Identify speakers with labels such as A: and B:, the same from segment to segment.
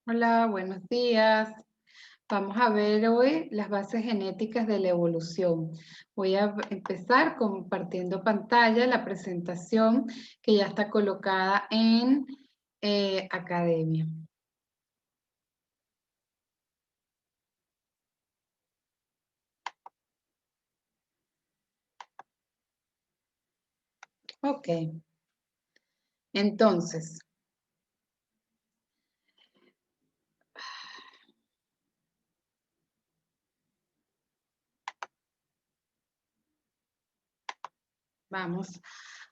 A: Hola, buenos días. Vamos a ver hoy las bases genéticas de la evolución. Voy a empezar compartiendo pantalla, la presentación que ya está colocada en Academia. Ok, entonces, vamos.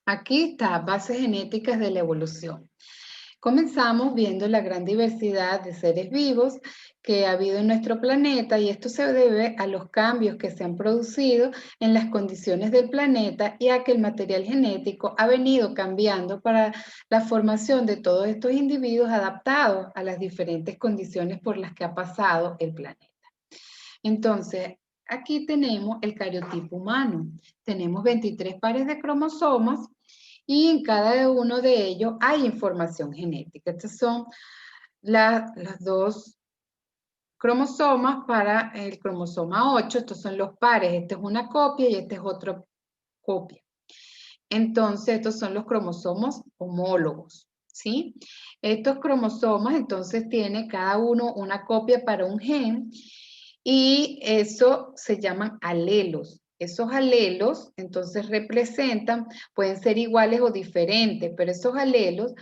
A: Aquí está, bases genéticas de la evolución. Comenzamos viendo la gran diversidad de seres vivos que ha habido en nuestro planeta y esto se debe a los cambios que se han producido en las condiciones del planeta y a que el material genético ha venido cambiando para la formación de todos estos individuos adaptados a las diferentes condiciones por las que ha pasado el planeta. Entonces, aquí tenemos el cariotipo humano. Tenemos 23 pares de cromosomas y en cada uno de ellos hay información genética. Estas son las dos cromosomas para el cromosoma 8. Estos son los pares. Este es una copia y este es otra copia. Entonces, estos son los cromosomas homólogos, ¿sí? Estos cromosomas, entonces, tiene cada uno una copia para un gen y eso se llaman alelos. Esos alelos, entonces, representan, pueden ser iguales o diferentes, pero esos alelos,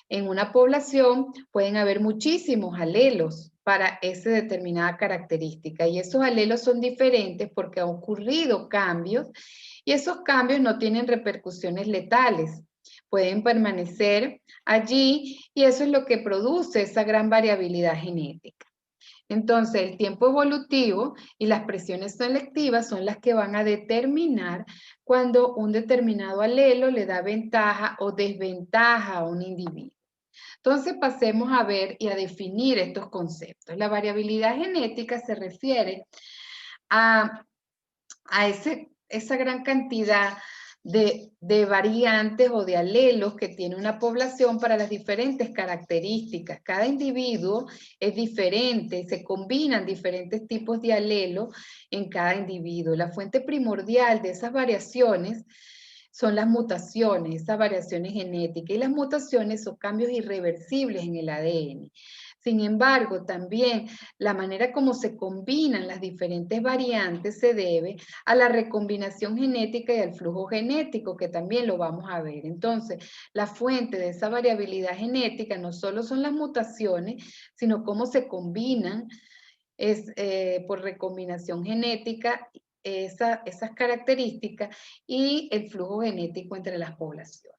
A: en una población, pueden haber muchísimos alelos para esa determinada característica. Y esos alelos son diferentes porque han ocurrido cambios y esos cambios no tienen repercusiones letales. Pueden permanecer allí y eso es lo que produce esa gran variabilidad genética. Entonces, el tiempo evolutivo y las presiones selectivas son las que van a determinar cuando un determinado alelo le da ventaja o desventaja a un individuo. Entonces, pasemos a ver y a definir estos conceptos. La variabilidad genética se refiere a esa gran cantidad de variantes o de alelos que tiene una población para las diferentes características. Cada individuo es diferente, se combinan diferentes tipos de alelos en cada individuo. La fuente primordial de esas variaciones son las mutaciones, esas variaciones genéticas, y las mutaciones son cambios irreversibles en el ADN. Sin embargo, también la manera como se combinan las diferentes variantes se debe a la recombinación genética y al flujo genético, que también lo vamos a ver. Entonces, la fuente de esa variabilidad genética no solo son las mutaciones, sino cómo se combinan por recombinación genética esas características y el flujo genético entre las poblaciones.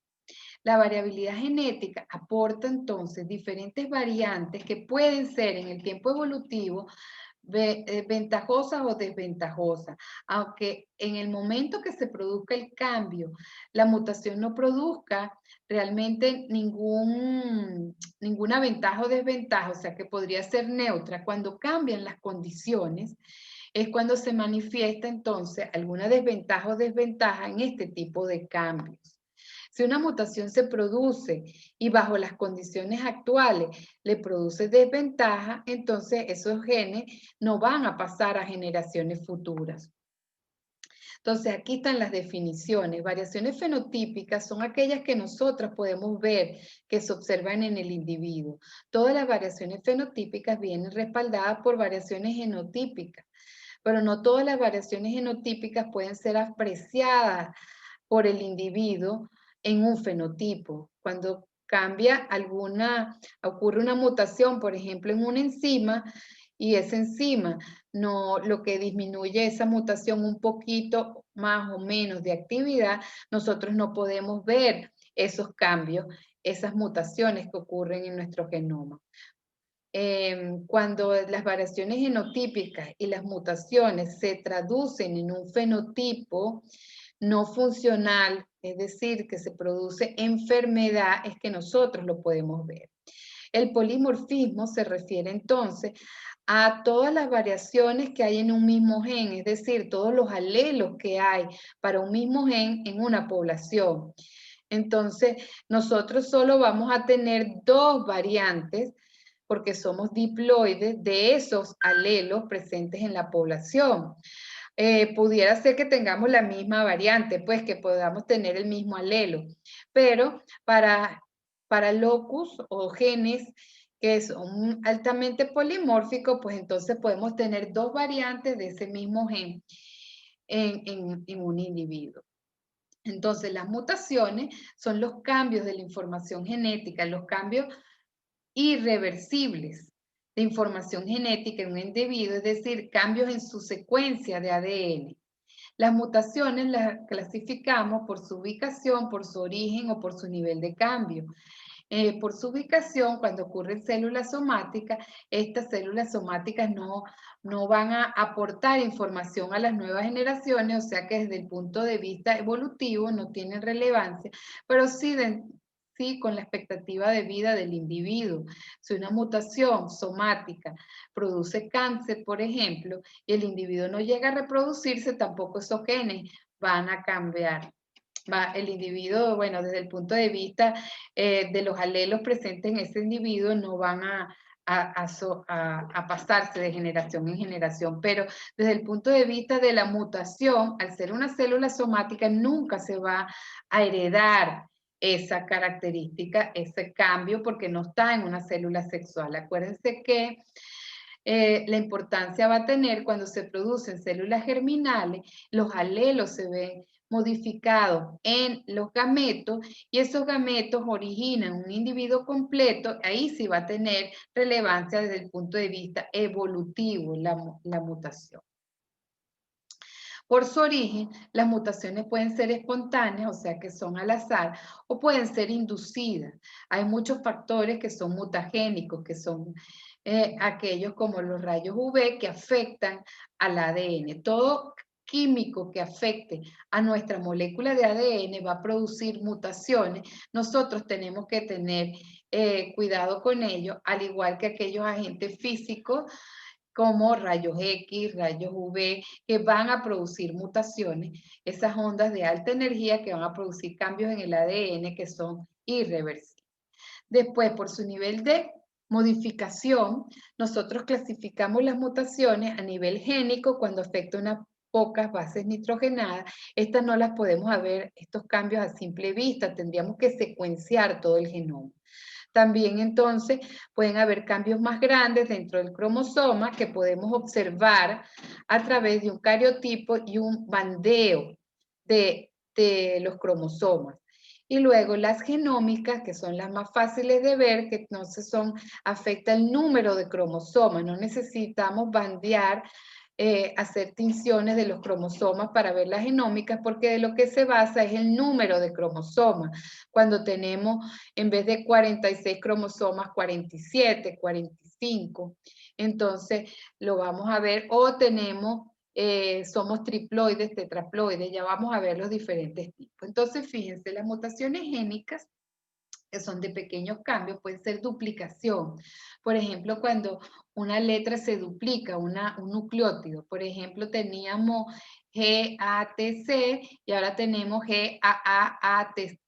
A: La variabilidad genética aporta entonces diferentes variantes que pueden ser en el tiempo evolutivo ventajosas o desventajosas, aunque en el momento que se produzca el cambio, la mutación no produzca realmente ninguna ventaja o desventaja, o sea que podría ser neutra. Cuando cambian las condiciones, es cuando se manifiesta entonces alguna desventaja o desventaja en este tipo de cambios. Si una mutación se produce y bajo las condiciones actuales le produce desventaja, entonces esos genes no van a pasar a generaciones futuras. Entonces, aquí están las definiciones. Variaciones fenotípicas son aquellas que nosotros podemos ver que se observan en el individuo. Todas las variaciones fenotípicas vienen respaldadas por variaciones genotípicas, pero no todas las variaciones genotípicas pueden ser apreciadas por el individuo en un fenotipo. Cuando ocurre una mutación, por ejemplo, en una enzima, y esa enzima no, lo que disminuye esa mutación un poquito más o menos de actividad, nosotros no podemos ver esos cambios, esas mutaciones que ocurren en nuestro genoma. Cuando las variaciones genotípicas y las mutaciones se traducen en un fenotipo no funcional, es decir, que se produce enfermedad, es que nosotros lo podemos ver. El polimorfismo se refiere entonces a todas las variaciones que hay en un mismo gen, es decir, todos los alelos que hay para un mismo gen en una población. Entonces, nosotros solo vamos a tener dos variantes porque somos diploides de esos alelos presentes en la población. Pudiera ser que tengamos la misma variante, pues que podamos tener el mismo alelo, pero para locus o genes que son altamente polimórficos, pues entonces podemos tener dos variantes de ese mismo gen en un individuo. Entonces, las mutaciones son los cambios de la información genética, los cambios irreversibles de información genética en un individuo, es decir, cambios en su secuencia de ADN. Las mutaciones las clasificamos por su ubicación, por su origen o por su nivel de cambio. Por su ubicación, cuando ocurre en células somáticas, estas células somáticas no van a aportar información a las nuevas generaciones, o sea que desde el punto de vista evolutivo no tienen relevancia, pero sí, sí con la expectativa de vida del individuo. Si una mutación somática produce cáncer, por ejemplo, y el individuo no llega a reproducirse, tampoco esos genes van a cambiar. El individuo, bueno, desde el punto de vista de los alelos presentes en ese individuo, no van a pasarse de generación en generación, pero desde el punto de vista de la mutación, al ser una célula somática, nunca se va a heredar esa característica, ese cambio, porque no está en una célula sexual. Acuérdense que la importancia va a tener cuando se producen células germinales, los alelos se ven modificados en los gametos y esos gametos originan un individuo completo, ahí sí va a tener relevancia desde el punto de vista evolutivo la mutación. Por su origen, las mutaciones pueden ser espontáneas, o sea que son al azar, o pueden ser inducidas. Hay muchos factores que son mutagénicos, que son aquellos como los rayos UV que afectan al ADN. Todo químico que afecte a nuestra molécula de ADN va a producir mutaciones. Nosotros tenemos que tener cuidado con ello, al igual que aquellos agentes físicos como rayos X, rayos UV, que van a producir mutaciones, esas ondas de alta energía que van a producir cambios en el ADN que son irreversibles. Después, por su nivel de modificación, nosotros clasificamos las mutaciones a nivel génico cuando afecta unas pocas bases nitrogenadas. Estas no las podemos ver, estos cambios a simple vista, tendríamos que secuenciar todo el genoma. También entonces pueden haber cambios más grandes dentro del cromosoma que podemos observar a través de un cariotipo y un bandeo de los cromosomas. Y luego las genómicas, que son las más fáciles de ver, que entonces afecta el número de cromosomas. No necesitamos bandear, hacer tinciones de los cromosomas para ver las genómicas, porque de lo que se basa es el número de cromosomas. Cuando tenemos, en vez de 46 cromosomas, 47, 45, entonces lo vamos a ver, o tenemos somos triploides, tetraploides, ya vamos a ver los diferentes tipos. Entonces, fíjense, las mutaciones génicas, que son de pequeños cambios, pueden ser duplicación. Por ejemplo, cuando una letra se duplica, un nucleótido, por ejemplo, teníamos GATC y ahora tenemos GAATC.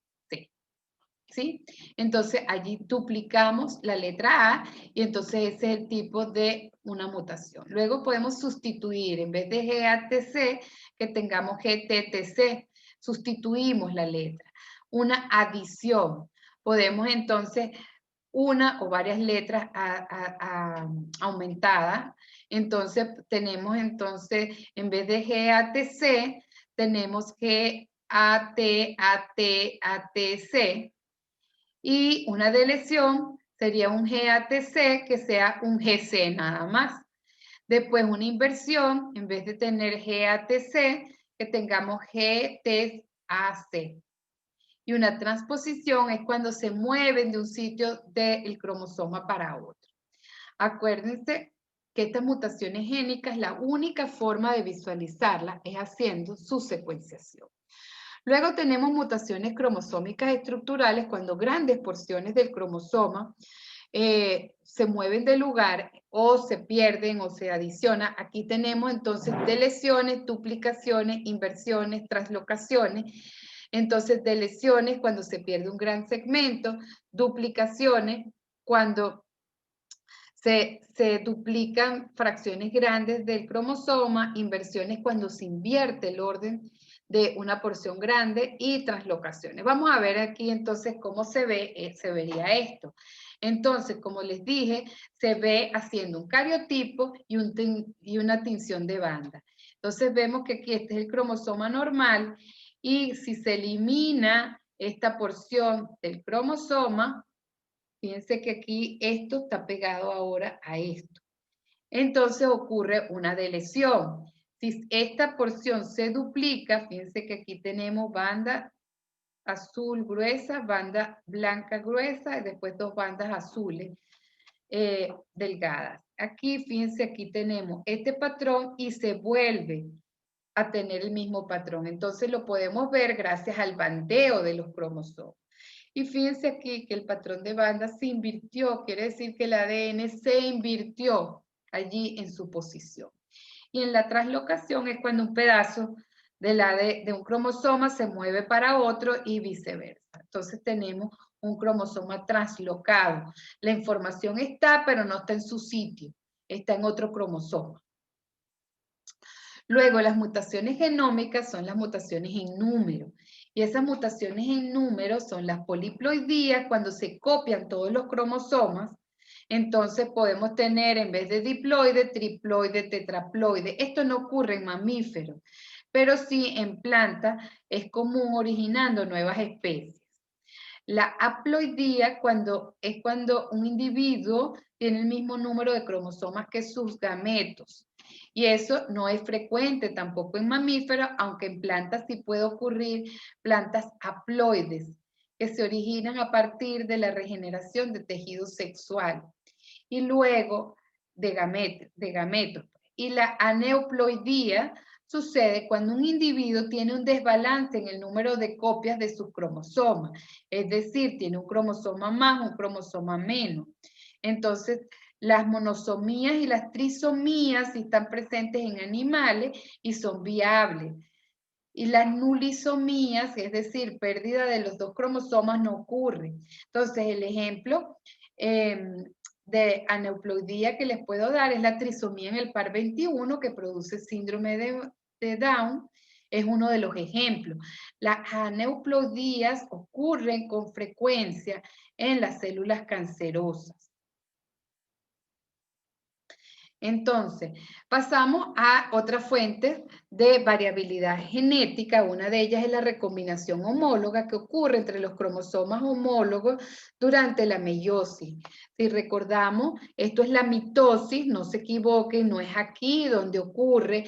A: ¿Sí? Entonces allí duplicamos la letra A y entonces ese es el tipo de una mutación. Luego podemos sustituir, en vez de GATC, que tengamos GTTC, sustituimos la letra. Una adición. Podemos entonces una o varias letras aumentadas. Entonces tenemos entonces, en vez de GATC, tenemos GATATATC. Y una deleción sería un GATC que sea un GC nada más. Después una inversión, en vez de tener GATC, que tengamos GTAC. Y una transposición es cuando se mueven de un sitio del cromosoma para otro. Acuérdense que estas mutaciones génicas, la única forma de visualizarlas es haciendo su secuenciación. Luego tenemos mutaciones cromosómicas estructurales cuando grandes porciones del cromosoma se mueven de lugar o se pierden o se adicionan. Aquí tenemos entonces deleciones, duplicaciones, inversiones, translocaciones. Entonces, deleciones cuando se pierde un gran segmento, duplicaciones cuando Se duplican fracciones grandes del cromosoma, inversiones cuando se invierte el orden de una porción grande y translocaciones. Vamos a ver aquí entonces cómo se vería esto. Entonces, como les dije, se ve haciendo un cariotipo y una tinción de banda. Entonces vemos que aquí este es el cromosoma normal y si se elimina esta porción del cromosoma, fíjense que aquí esto está pegado ahora a esto. Entonces ocurre una deleción. Si esta porción se duplica, fíjense que aquí tenemos banda azul gruesa, banda blanca gruesa y después dos bandas azules delgadas. Aquí, fíjense, aquí tenemos este patrón y se vuelve a tener el mismo patrón. Entonces lo podemos ver gracias al bandeo de los cromosomas. Y fíjense aquí que el patrón de banda se invirtió, quiere decir que el ADN se invirtió allí en su posición. Y en la translocación es cuando un pedazo de un cromosoma se mueve para otro y viceversa. Entonces tenemos un cromosoma translocado. La información está, pero no está en su sitio, está en otro cromosoma. Luego, las mutaciones genómicas son las mutaciones en número. Y esas mutaciones en número son las poliploidías, cuando se copian todos los cromosomas. Entonces podemos tener, en vez de diploide, triploide, tetraploide. Esto no ocurre en mamíferos, pero sí en plantas es común, originando nuevas especies. La haploidía es cuando un individuo tiene el mismo número de cromosomas que sus gametos. Y eso no es frecuente tampoco en mamíferos, aunque en plantas sí puede ocurrir, plantas haploides, que se originan a partir de la regeneración de tejido sexual. Y luego de gametos. Y la aneuploidía sucede cuando un individuo tiene un desbalance en el número de copias de sus cromosomas. Es decir, tiene un cromosoma más, un cromosoma menos. Entonces, las monosomías y las trisomías sí están presentes en animales y son viables. Y las nulisomías, es decir, pérdida de los dos cromosomas, no ocurre. Entonces, el ejemplo de aneuploidía que les puedo dar es la trisomía en el par 21 que produce síndrome de Down. Es uno de los ejemplos. Las aneuploidías ocurren con frecuencia en las células cancerosas. Entonces, pasamos a otra fuente de variabilidad genética. Una de ellas es la recombinación homóloga que ocurre entre los cromosomas homólogos durante la meiosis. Si recordamos, esto es la mitosis, no se equivoquen, no es aquí donde ocurre.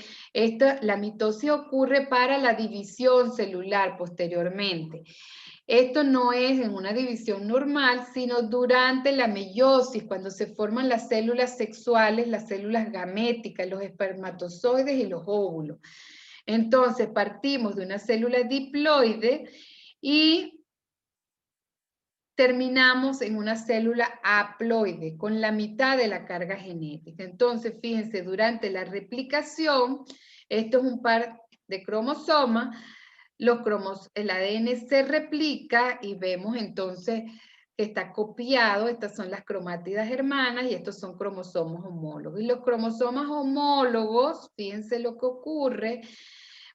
A: La mitosis ocurre para la división celular posteriormente. Esto no es en una división normal, sino durante la meiosis, cuando se forman las células sexuales, las células gaméticas, los espermatozoides y los óvulos. Entonces, partimos de una célula diploide y terminamos en una célula haploide, con la mitad de la carga genética. Entonces, fíjense, durante la replicación, esto es un par de cromosomas, el ADN se replica y vemos entonces que está copiado. Estas son las cromátidas hermanas y estos son cromosomas homólogos. Y los cromosomas homólogos, fíjense lo que ocurre,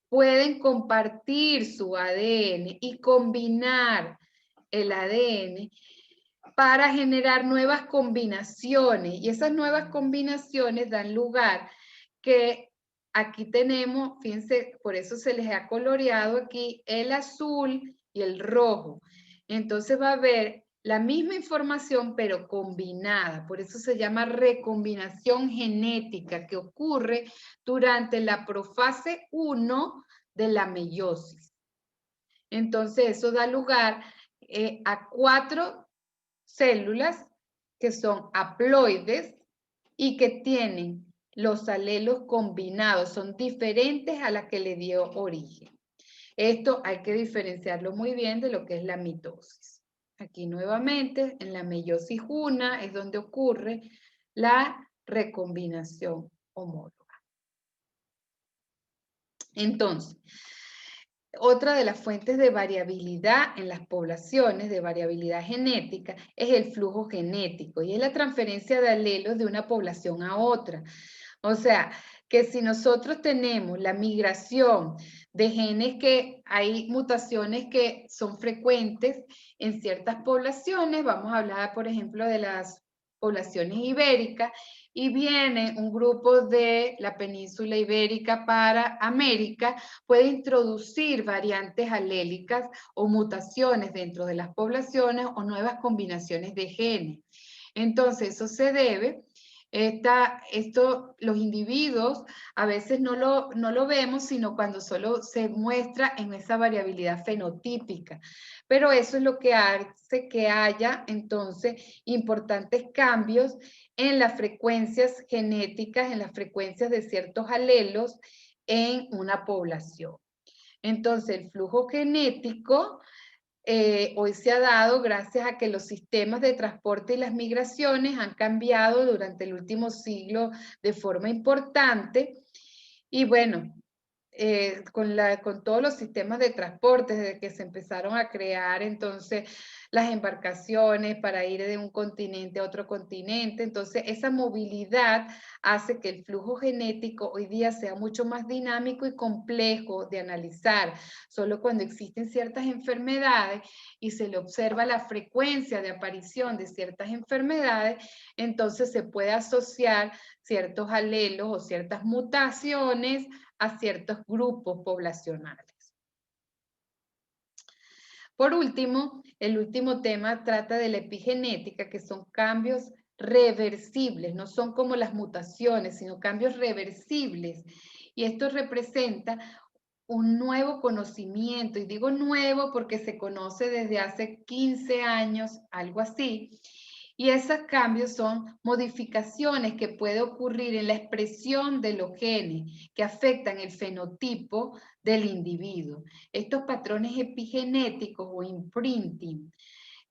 A: pueden compartir su ADN y combinar el ADN para generar nuevas combinaciones. Y esas nuevas combinaciones dan lugar que aquí tenemos, fíjense, por eso se les ha coloreado aquí el azul y el rojo. Entonces va a haber la misma información, pero combinada. Por eso se llama recombinación genética, que ocurre durante la profase 1 de la meiosis. Entonces eso da lugar a 4 células que son haploides y que tienen los alelos combinados, son diferentes a las que le dio origen. Esto hay que diferenciarlo muy bien de lo que es la mitosis. Aquí nuevamente, en la meiosis 1 es donde ocurre la recombinación homóloga. Entonces, Otra de las fuentes de variabilidad en las poblaciones, de variabilidad genética, es el flujo genético y es la transferencia de alelos de una población a otra. O sea, que si nosotros tenemos la migración de genes, que hay mutaciones que son frecuentes en ciertas poblaciones, vamos a hablar, por ejemplo, de las poblaciones ibéricas, y viene un grupo de la península ibérica para América, puede introducir variantes alélicas o mutaciones dentro de las poblaciones o nuevas combinaciones de genes. Entonces, eso se debe, los individuos a veces no lo vemos, sino cuando solo se muestra en esa variabilidad fenotípica. Pero eso es lo que hace que haya entonces importantes cambios en las frecuencias genéticas, en las frecuencias de ciertos alelos en una población. Entonces, el flujo genético hoy se ha dado gracias a que los sistemas de transporte y las migraciones han cambiado durante el último siglo de forma importante. Y bueno, con todos los sistemas de transporte, desde que se empezaron a crear entonces las embarcaciones para ir de un continente a otro continente, entonces esa movilidad hace que el flujo genético hoy día sea mucho más dinámico y complejo de analizar. Solo cuando existen ciertas enfermedades y se le observa la frecuencia de aparición de ciertas enfermedades, entonces se puede asociar ciertos alelos o ciertas mutaciones a ciertos grupos poblacionales. Por último, el último tema trata de la epigenética, que son cambios reversibles, no son como las mutaciones, sino cambios reversibles. Y esto representa un nuevo conocimiento, y digo nuevo porque se conoce desde hace 15 años, algo así, y esos cambios son modificaciones que pueden ocurrir en la expresión de los genes que afectan el fenotipo del individuo. Estos patrones epigenéticos o imprinting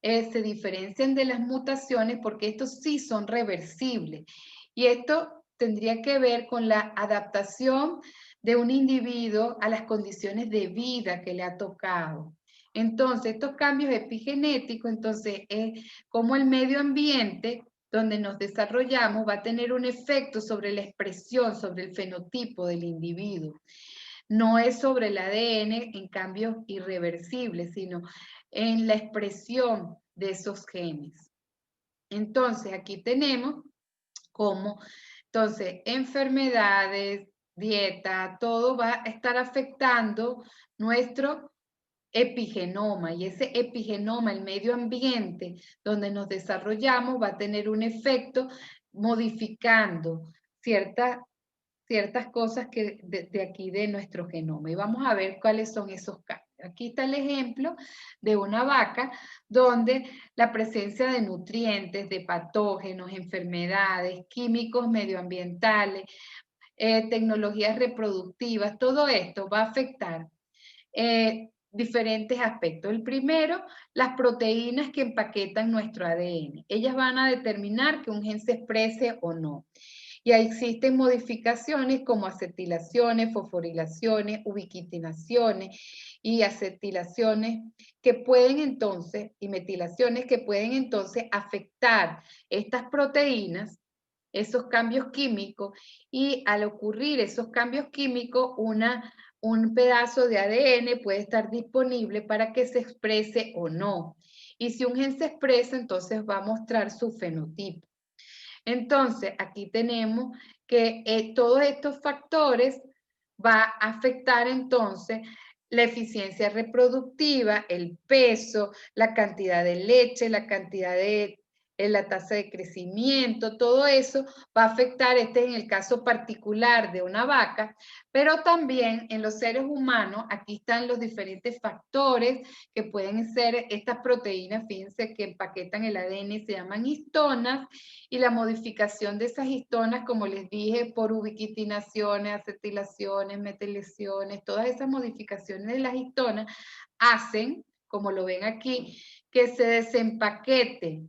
A: se diferencian de las mutaciones porque estos sí son reversibles. Y esto tendría que ver con la adaptación de un individuo a las condiciones de vida que le ha tocado. Entonces, estos cambios epigenéticos, entonces, es como el medio ambiente donde nos desarrollamos va a tener un efecto sobre la expresión, sobre el fenotipo del individuo. No es sobre el ADN en cambios irreversibles, sino en la expresión de esos genes. Entonces, aquí tenemos cómo, entonces, enfermedades, dieta, todo va a estar afectando nuestro epigenoma, y ese epigenoma, el medio ambiente donde nos desarrollamos, va a tener un efecto modificando ciertas cosas que de aquí de nuestro genoma. Y vamos a ver cuáles son esos cambios. Aquí está el ejemplo de una vaca donde la presencia de nutrientes, de patógenos, enfermedades, químicos medioambientales, tecnologías reproductivas, todo esto va a afectar diferentes aspectos. El primero, las proteínas que empaquetan nuestro ADN. Ellas van a determinar que un gen se exprese o no. Y ahí existen modificaciones como acetilaciones, fosforilaciones, ubiquitinaciones y acetilaciones que pueden entonces, y metilaciones que pueden entonces afectar estas proteínas, esos cambios químicos, y al ocurrir esos cambios químicos, un pedazo de ADN puede estar disponible para que se exprese o no. Y si un gen se expresa, entonces va a mostrar su fenotipo. Entonces, aquí tenemos que todos estos factores va a afectar entonces la eficiencia reproductiva, el peso, la cantidad de leche, la cantidad de la tasa de crecimiento, todo eso va a afectar, en el caso particular de una vaca, pero también en los seres humanos, aquí están los diferentes factores que pueden ser estas proteínas, fíjense que empaquetan el ADN, se llaman histonas, y la modificación de esas histonas, como les dije, por ubiquitinaciones, acetilaciones, metilaciones, todas esas modificaciones de las histonas hacen, como lo ven aquí, que se desempaquete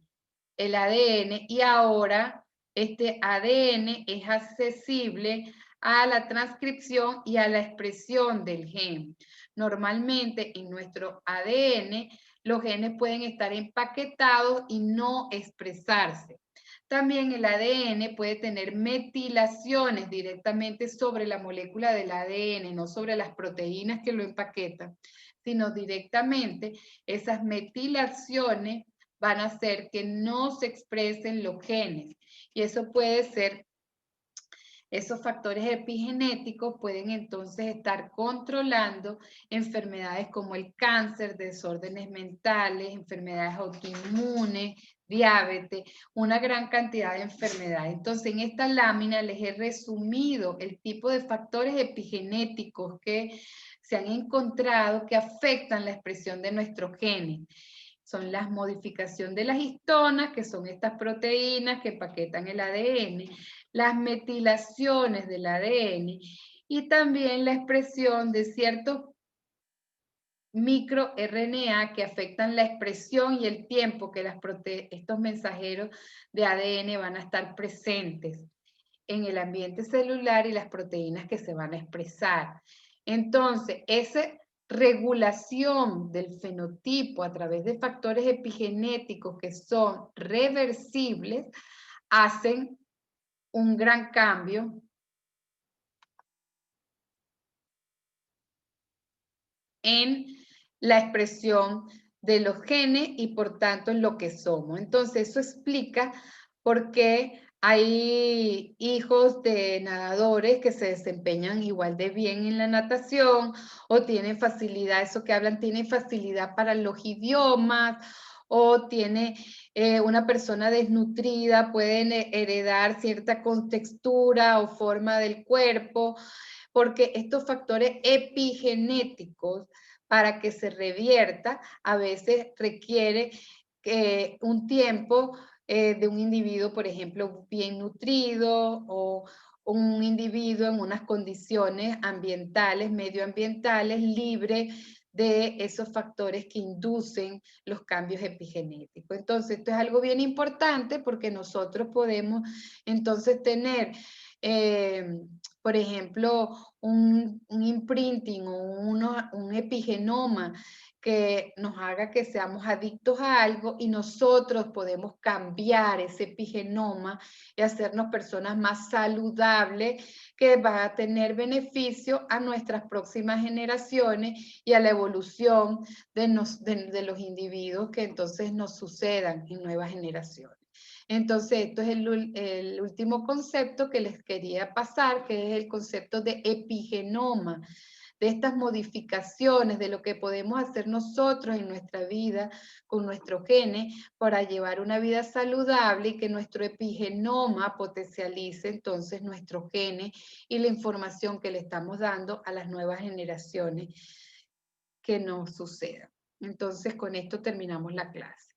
A: el ADN, y ahora este ADN es accesible a la transcripción y a la expresión del gen. Normalmente en nuestro ADN los genes pueden estar empaquetados y no expresarse. También el ADN puede tener metilaciones directamente sobre la molécula del ADN, no sobre las proteínas que lo empaquetan, sino directamente esas metilaciones van a hacer que no se expresen los genes. Y eso puede ser, esos factores epigenéticos pueden entonces estar controlando enfermedades como el cáncer, desórdenes mentales, enfermedades autoinmunes, diabetes, una gran cantidad de enfermedades. Entonces, en esta lámina les he resumido el tipo de factores epigenéticos que se han encontrado que afectan la expresión de nuestros genes. Son la modificación de las histonas, que son estas proteínas que empaquetan el ADN, las metilaciones del ADN y también la expresión de ciertos microRNA que afectan la expresión y el tiempo que estos mensajeros de ADN van a estar presentes en el ambiente celular y las proteínas que se van a expresar. Entonces, esa regulación del fenotipo a través de factores epigenéticos que son reversibles hacen un gran cambio en la expresión de los genes y por tanto en lo que somos. Entonces eso explica por qué hay hijos de nadadores que se desempeñan igual de bien en la natación o tienen facilidad, eso que hablan, tienen facilidad para los idiomas o tiene una persona desnutrida, pueden heredar cierta contextura o forma del cuerpo, porque estos factores epigenéticos para que se revierta a veces requiere un tiempo de un individuo, por ejemplo, bien nutrido o un individuo en unas condiciones ambientales, medioambientales, libre de esos factores que inducen los cambios epigenéticos. Entonces, esto es algo bien importante porque nosotros podemos entonces tener por ejemplo, un imprinting o un epigenoma que nos haga que seamos adictos a algo y nosotros podemos cambiar ese epigenoma y hacernos personas más saludables que va a tener beneficio a nuestras próximas generaciones y a la evolución de los individuos que entonces nos sucedan en nuevas generaciones. Entonces, esto es el último concepto que les quería pasar, que es el concepto de epigenoma, de estas modificaciones, de lo que podemos hacer nosotros en nuestra vida con nuestros genes para llevar una vida saludable y que nuestro epigenoma potencialice entonces nuestros genes y la información que le estamos dando a las nuevas generaciones que nos sucedan. Entonces, con esto terminamos la clase.